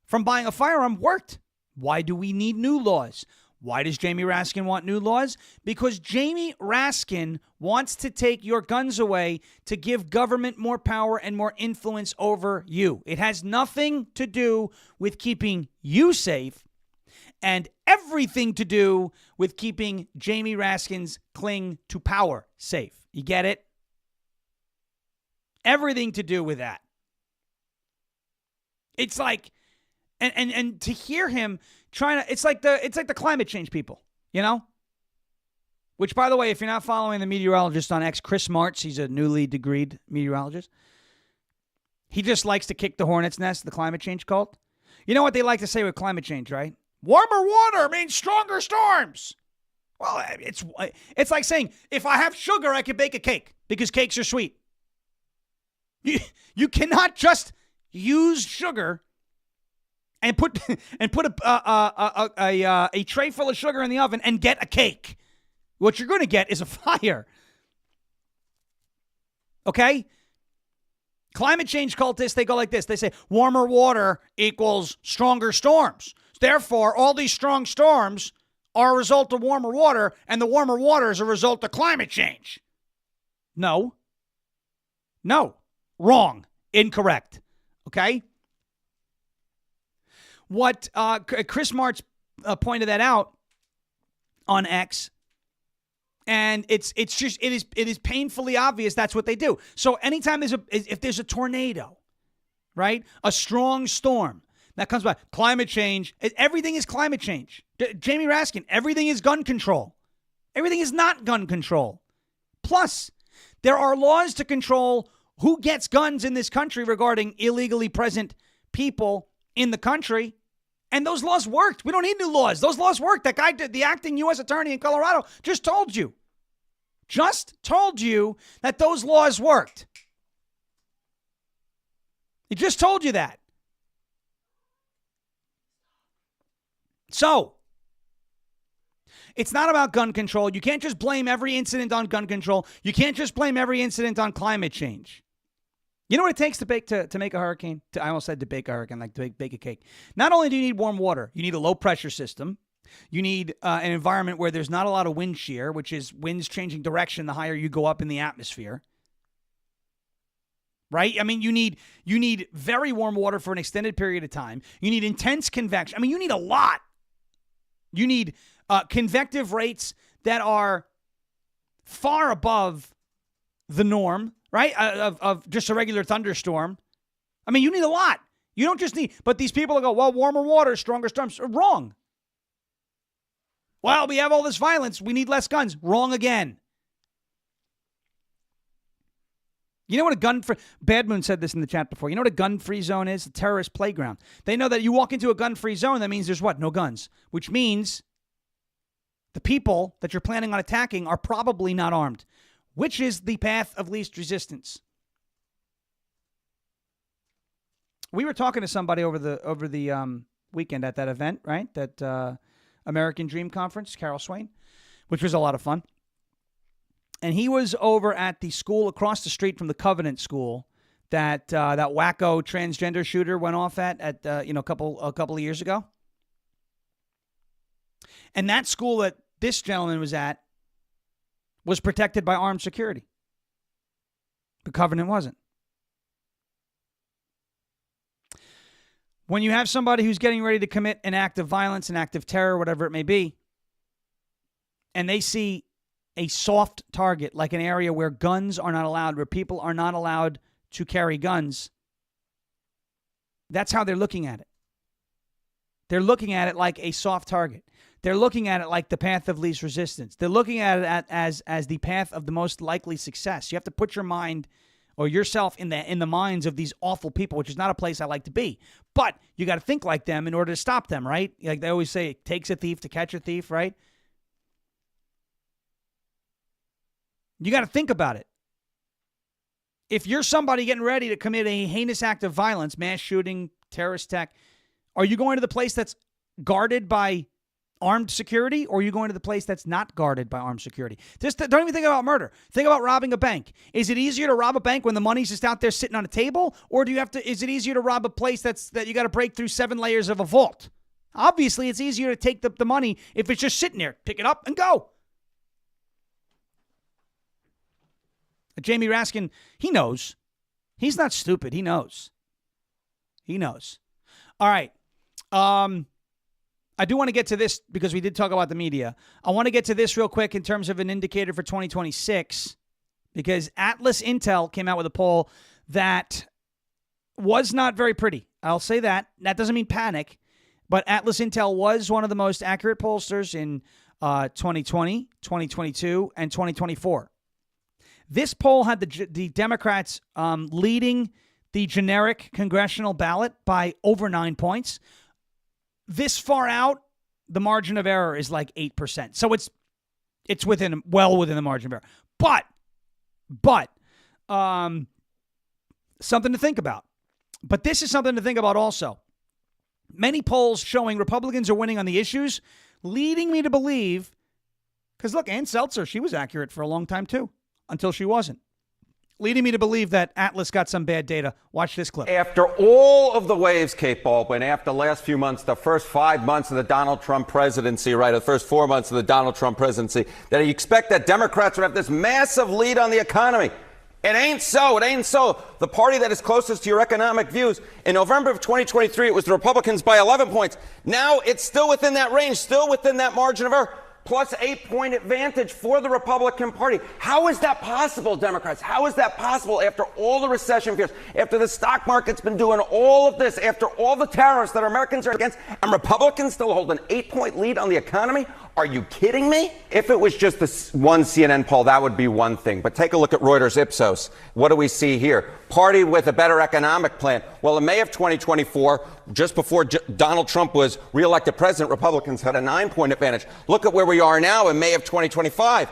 from buying a firearm worked. Why do we need new laws? Why does Jamie Raskin want new laws? Because Jamie Raskin wants to take your guns away to give government more power and more influence over you. It has nothing to do with keeping you safe and everything to do with keeping Jamie Raskin's cling to power safe. You get it? Everything to do with that. It's like, and to hear him trying to, it's like the climate change people, you know? Which, by the way, if you're not following the meteorologist on X, Chris Martz, he's a newly degreed meteorologist. He just likes to kick the hornet's nest, the climate change cult. You know what they like to say with climate change, right? Warmer water means stronger storms. Well, it's like saying, if I have sugar, I can bake a cake because cakes are sweet. You cannot just use sugar and put a tray full of sugar in the oven and get a cake. What you're going to get is a fire. Okay? Climate change cultists, they go like this. They say warmer water equals stronger storms. Therefore, all these strong storms are a result of warmer water, and the warmer water is a result of climate change. No. Wrong. Incorrect. Okay? What Chris Martz pointed that out on X, and it is painfully obvious that's what they do. So anytime if there's a tornado, right, a strong storm that comes by, climate change, everything is climate change. Jamie Raskin, everything is gun control. Everything is not gun control. Plus, there are laws to control who gets guns in this country regarding illegally present people in the country. And those laws worked. We don't need new laws. Those laws worked. That guy, the acting U.S. attorney in Colorado, just told you that those laws worked. He just told you that. So, it's not about gun control. You can't just blame every incident on gun control. You can't just blame every incident on climate change. You know what it takes to make a hurricane? I almost said to bake a hurricane, like to bake a cake. Not only do you need warm water, you need a low pressure system. You need an environment where there's not a lot of wind shear, which is winds changing direction the higher you go up in the atmosphere. Right? I mean, you need very warm water for an extended period of time. You need intense convection. I mean, you need a lot. You need convective rates that are far above the norm, right? Of just a regular thunderstorm. I mean, you need a lot. You don't just need, but these people go, well, warmer water, stronger storms. Wrong. Well, we have all this violence. We need less guns. Wrong again. You know what a gun-free... Bad Moon said this in the chat before. You know what a gun-free zone is? A terrorist playground. They know that you walk into a gun-free zone, that means there's what? No guns. Which means the people that you're planning on attacking are probably not armed. Which is the path of least resistance. We were talking to somebody over the weekend at that event, right? That American Dream Conference, Carol Swain, which was a lot of fun. And he was over at the school across the street from the Covenant School that that wacko transgender shooter went off at a couple of years ago. And that school that this gentleman was at was protected by armed security. The Covenant wasn't. When you have somebody who's getting ready to commit an act of violence, an act of terror, whatever it may be, and they see a soft target, like an area where guns are not allowed, where people are not allowed to carry guns, that's how they're looking at it. They're looking at it like a soft target. They're looking at it like the path of least resistance. They're looking at it as the path of the most likely success. You have to put your mind or yourself in the minds of these awful people, which is not a place I like to be. But you got to think like them in order to stop them, right? Like they always say, it takes a thief to catch a thief, right? You got to think about it. If you're somebody getting ready to commit a heinous act of violence, mass shooting, terrorist attack, are you going to the place that's guarded by armed security, or are you going to the place that's not guarded by armed security? Just don't even think about murder. Think about robbing a bank. Is it easier to rob a bank when the money's just out there sitting on a table, or is it easier to rob a place that you got to break through 7 layers of a vault? Obviously, it's easier to take the money if it's just sitting there. Pick it up and go. Jamie Raskin, he knows. He's not stupid. He knows. He knows. All right. I do want to get to this because we did talk about the media. I want to get to this real quick in terms of an indicator for 2026 because Atlas Intel came out with a poll that was not very pretty. I'll say that. That doesn't mean panic, but Atlas Intel was one of the most accurate pollsters in 2020, 2022, and 2024. This poll had the Democrats leading the generic congressional ballot by over 9 points. This far out, the margin of error is like 8%. So it's well within the margin of error. But something to think about. But this is something to think about also. Many polls showing Republicans are winning on the issues, leading me to believe, because look, Ann Seltzer, she was accurate for a long time too, until she wasn't. Leading me to believe that Atlas got some bad data. Watch this clip. After all of the waves, Kate Baldwin, after the last few months, the first 5 months of the Donald Trump presidency, right, the first 4 months of the Donald Trump presidency, that you expect that Democrats would have this massive lead on the economy. It ain't so. It ain't so. The party that is closest to your economic views, in November of 2023, it was the Republicans by 11 points. Now it's still within that range, still within that margin of error. Plus 8-point advantage for the Republican Party. How is that possible, Democrats? How is that possible after all the recession fears, after the stock market's been doing all of this, after all the tariffs that Americans are against, and Republicans still hold an 8-point lead on the economy? Are you kidding me? If it was just this one CNN poll, that would be one thing. But take a look at Reuters Ipsos. What do we see here? Party with a better economic plan. Well, in May of 2024, just before Donald Trump was reelected president, Republicans had a 9-point advantage. Look at where we are now in May of 2025.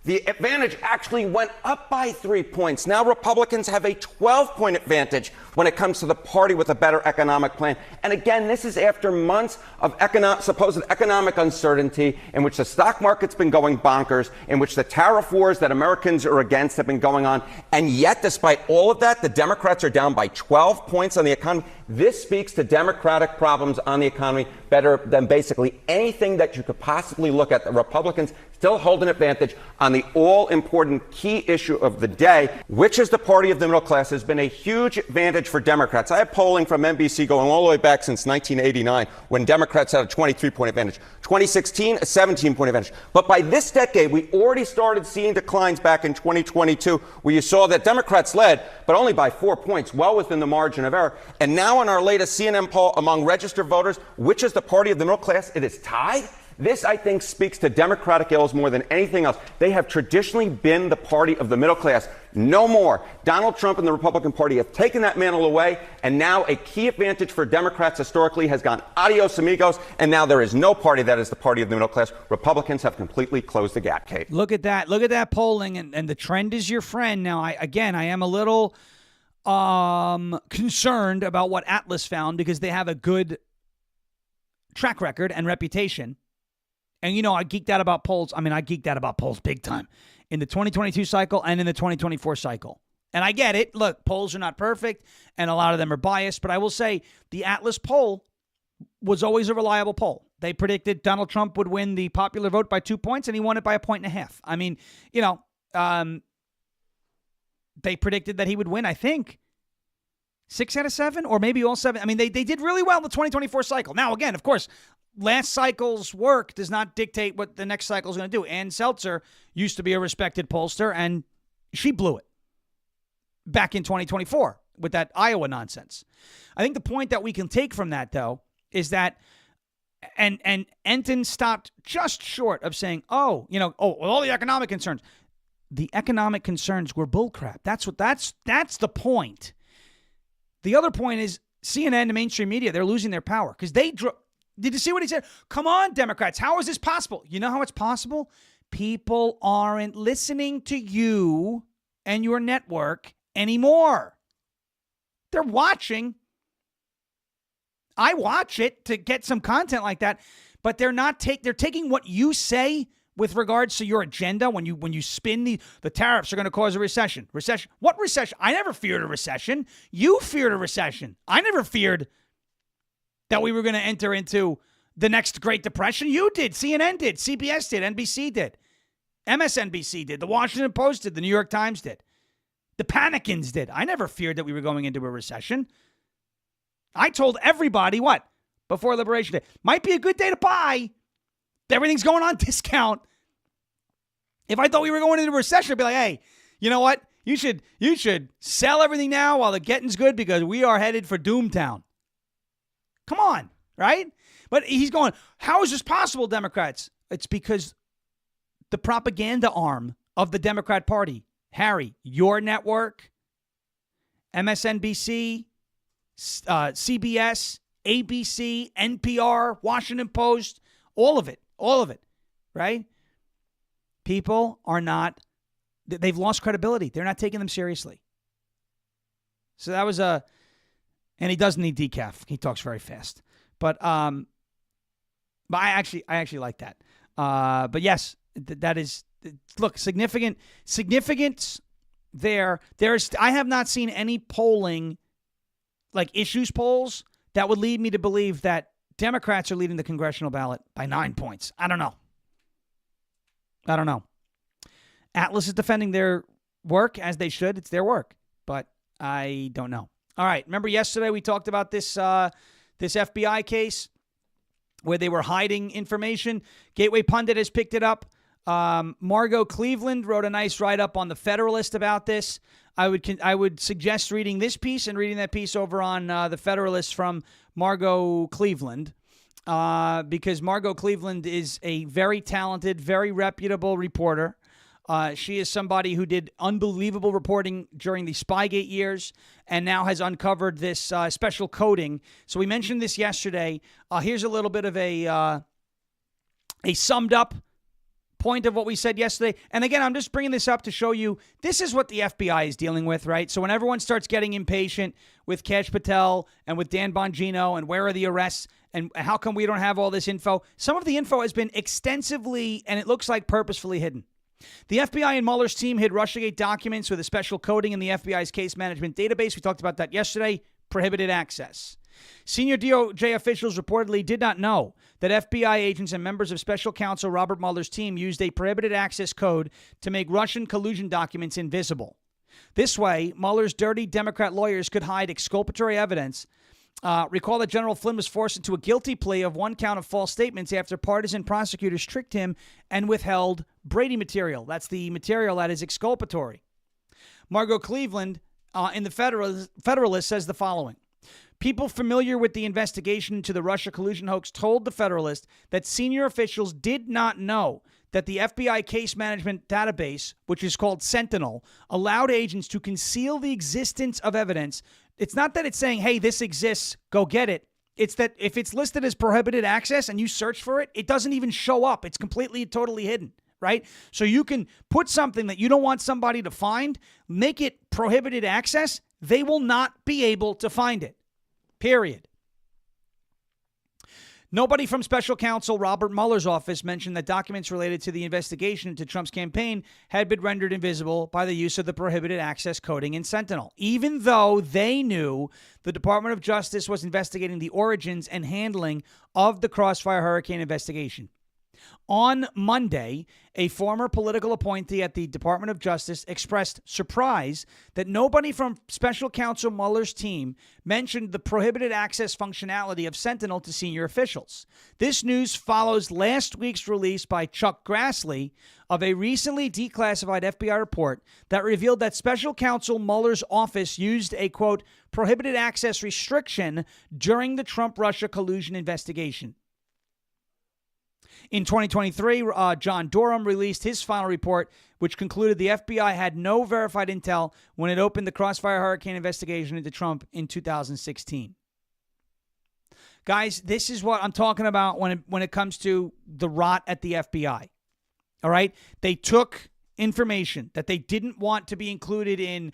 The advantage actually went up by 3 points. Now Republicans have a 12-point advantage when it comes to the party with a better economic plan. And again, this is after months of supposed economic uncertainty in which the stock market's been going bonkers, in which the tariff wars that Americans are against have been going on. And yet, despite all of that, the Democrats are down by 12 points on the economy. This speaks to Democratic problems on the economy better than basically anything that you could possibly look at. The Republicans still hold an advantage on the all-important key issue of the day, which is the party of the middle class, has been a huge advantage for Democrats. I have polling from NBC going all the way back since 1989 when Democrats had a 23-point advantage. 2016, a 17-point advantage. But by this decade, we already started seeing declines back in 2022 where you saw that Democrats led, but only by 4 points, well within the margin of error. And now in our latest CNN poll among registered voters, which is the party of the middle class, it is tied. This, I think, speaks to Democratic ills more than anything else. They have traditionally been the party of the middle class. No more. Donald Trump and the Republican Party have taken that mantle away, and now a key advantage for Democrats historically has gone adios amigos, and now there is no party that is the party of the middle class. Republicans have completely closed the gap, Kate. Look at that. Look at that polling, and the trend is your friend. Now, I am a little concerned about what Atlas found because they have a good track record and reputation. And, you know, I geeked out about polls. I geeked out about polls big time in the 2022 cycle and in the 2024 cycle. And I get it. Look, polls are not perfect, and a lot of them are biased. But I will say the Atlas poll was always a reliable poll. They predicted Donald Trump would win the popular vote by 2 points, and he won it by 1.5 points. They predicted that he would win, I think, 6 out of 7, or maybe all 7. They did really well in the 2024 cycle. Now, again, of course, last cycle's work does not dictate what the next cycle is going to do. Ann Seltzer used to be a respected pollster, and she blew it back in 2024 with that Iowa nonsense. I think the point that we can take from that, though, is that, and Enton stopped just short of saying, all the economic concerns. The economic concerns were bullcrap. That's the point. The other point is CNN, the mainstream media, they're losing their power because did you see what he said? Come on, Democrats. How is this possible? You know how it's possible? People aren't listening to you and your network anymore. They're watching. I watch it to get some content like that, but they're taking what you say with regards to your agenda when you spin the tariffs are going to cause a recession. Recession? What recession? I never feared a recession. You feared a recession. I never feared that we were going to enter into the next Great Depression. You did. CNN did. CBS did. NBC did. MSNBC did. The Washington Post did. The New York Times did. The Panicans did. I never feared that we were going into a recession. I told everybody what? Before Liberation Day. Might be a good day to buy. Everything's going on discount. If I thought we were going into a recession, I'd be like, hey, you know what? You should sell everything now while the getting's good because we are headed for Doomtown. Come on, right? But he's going, how is this possible, Democrats? It's because the propaganda arm of the Democrat Party, Harry, your network, MSNBC, CBS, ABC, NPR, Washington Post, all of it, right? People are not, they've lost credibility. They're not taking them seriously. So that was and he doesn't need decaf. He talks very fast. But I actually like that. But yes, that is, look, significance there. I have not seen any polling, like issues polls, that would lead me to believe that Democrats are leading the congressional ballot by 9 points. I don't know. Atlas is defending their work as they should. It's their work. But I don't know. All right. Remember yesterday we talked about this FBI case where they were hiding information. Gateway Pundit has picked it up. Margot Cleveland wrote a nice write-up on the Federalist about this. I would suggest reading this piece and reading that piece over on the Federalist from Margot Cleveland, because Margot Cleveland is a very talented, very reputable reporter. She is somebody who did unbelievable reporting during the Spygate years and now has uncovered this special coding. So we mentioned this yesterday. Here's a little bit of a summed up point of what we said yesterday. And again, I'm just bringing this up to show you this is what the FBI is dealing with, right? So when everyone starts getting impatient with Kash Patel and with Dan Bongino and where are the arrests and how come we don't have all this info, some of the info has been extensively and it looks like purposefully hidden. The FBI and Mueller's team hid Russiagate documents with a special coding in the FBI's case management database. We talked about that yesterday. Prohibited access. Senior DOJ officials reportedly did not know that FBI agents and members of special counsel Robert Mueller's team used a prohibited access code to make Russian collusion documents invisible. This way, Mueller's dirty Democrat lawyers could hide exculpatory evidence. Recall that General Flynn was forced into a guilty plea of one count of false statements after partisan prosecutors tricked him and withheld Brady material. That's the material that is exculpatory. Margot Cleveland in the Federalist says the following. People familiar with the investigation into the Russia collusion hoax told the Federalist that senior officials did not know that the FBI case management database, which is called Sentinel, allowed agents to conceal the existence of evidence. It's not that it's saying, hey, this exists, go get it. It's that if it's listed as prohibited access and you search for it, it doesn't even show up. It's completely, totally hidden, right? So you can put something that you don't want somebody to find, make it prohibited access. They will not be able to find it. Period. Nobody from special counsel Robert Mueller's office mentioned that documents related to the investigation into Trump's campaign had been rendered invisible by the use of the prohibited access coding in Sentinel, even though they knew the Department of Justice was investigating the origins and handling of the Crossfire Hurricane investigation. On Monday, a former political appointee at the Department of Justice expressed surprise that nobody from special counsel Mueller's team mentioned the prohibited access functionality of Sentinel to senior officials. This news follows last week's release by Chuck Grassley of a recently declassified FBI report that revealed that special counsel Mueller's office used a, quote, prohibited access restriction during the Trump-Russia collusion investigation. In 2023, John Durham released his final report, which concluded the FBI had no verified intel when it opened the Crossfire Hurricane investigation into Trump in 2016. Guys, this is what I'm talking about when it comes to the rot at the FBI. All right? They took information that they didn't want to be included in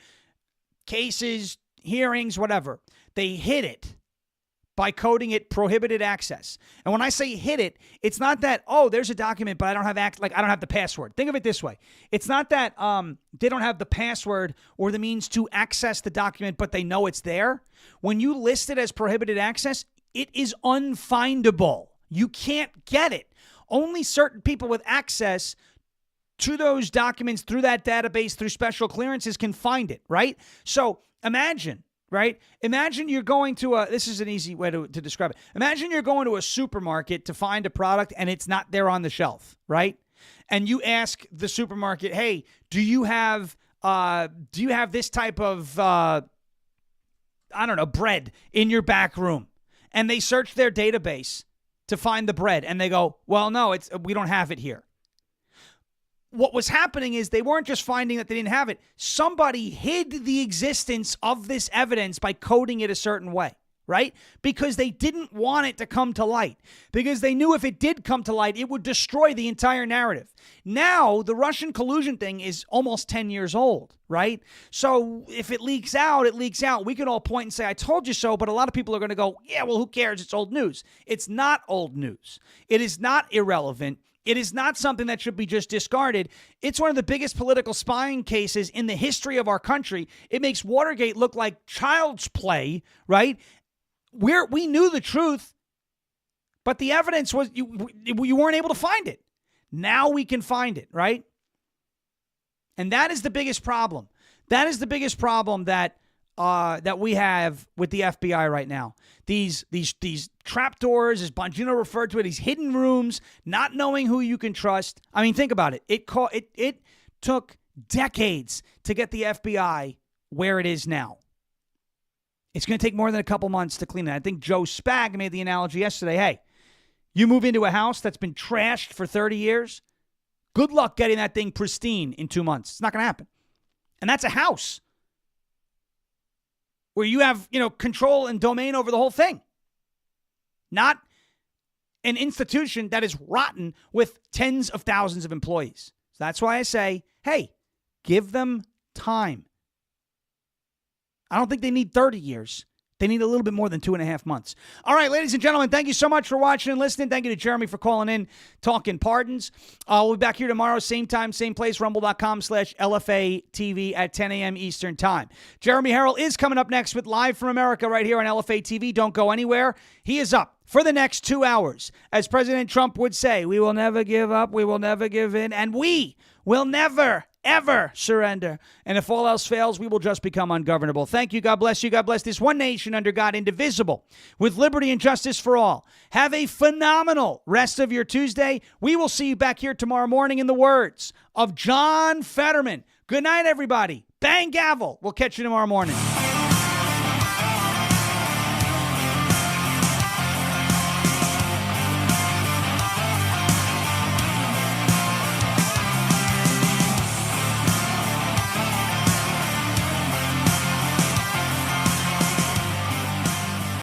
cases, hearings, whatever. They hid it by coding it prohibited access. And when I say hid it, it's not that, oh, there's a document, but I don't have I don't have the password. Think of it this way. It's not that they don't have the password or the means to access the document, but they know it's there. When you list it as prohibited access, it is unfindable. You can't get it. Only certain people with access to those documents through that database, through special clearances, can find it, right? So imagine, right? Imagine you're going to this is an easy way to describe it. Imagine you're going to a supermarket to find a product and it's not there on the shelf, right? And you ask the supermarket, hey, do you have this type of, bread in your back room? And they search their database to find the bread. And they go, well, no, we don't have it here. What was happening is they weren't just finding that they didn't have it. Somebody hid the existence of this evidence by coding it a certain way, right? Because they didn't want it to come to light. Because they knew if it did come to light, it would destroy the entire narrative. Now, the Russian collusion thing is almost 10 years old, right? So if it leaks out, it leaks out. We can all point and say, I told you so, but a lot of people are going to go, yeah, well, who cares? It's old news. It's not old news. It is not irrelevant. It is not something that should be just discarded. It's one of the biggest political spying cases in the history of our country. It makes Watergate look like child's play, right? We knew the truth, but the evidence was you weren't able to find it. Now we can find it, right? And that is the biggest problem. That is the biggest problem that we have with the FBI right now. These trapdoors, as Bongino referred to it, these hidden rooms, not knowing who you can trust. I mean, think about it. It took decades to get the FBI where it is now. It's going to take more than a couple months to clean it. I think Joe Spag made the analogy yesterday. Hey, you move into a house that's been trashed for 30 years. Good luck getting that thing pristine in 2 months. It's not going to happen. And that's a house where you have, control and domain over the whole thing. Not an institution that is rotten with tens of thousands of employees. So that's why I say, hey, give them time. I don't think they need 30 years. They need a little bit more than 2.5 months. All right, ladies and gentlemen, thank you so much for watching and listening. Thank you to Jeremy for calling in, talking pardons. We'll be back here tomorrow, same time, same place, rumble.com/LFA TV at 10 a.m. Eastern Time. Jeremy Harrell is coming up next with Live from America right here on LFA TV. Don't go anywhere. He is up for the next 2 hours. As President Trump would say, we will never give up, we will never give in, and we will never, ever surrender. And if all else fails, we will just become ungovernable. Thank you. God bless you. God bless this one nation under God, indivisible, with liberty and justice for all. Have a phenomenal rest of your Tuesday. We will see you back here tomorrow morning in the words of John Fetterman. Good night, everybody. Bang gavel. We'll catch you tomorrow morning.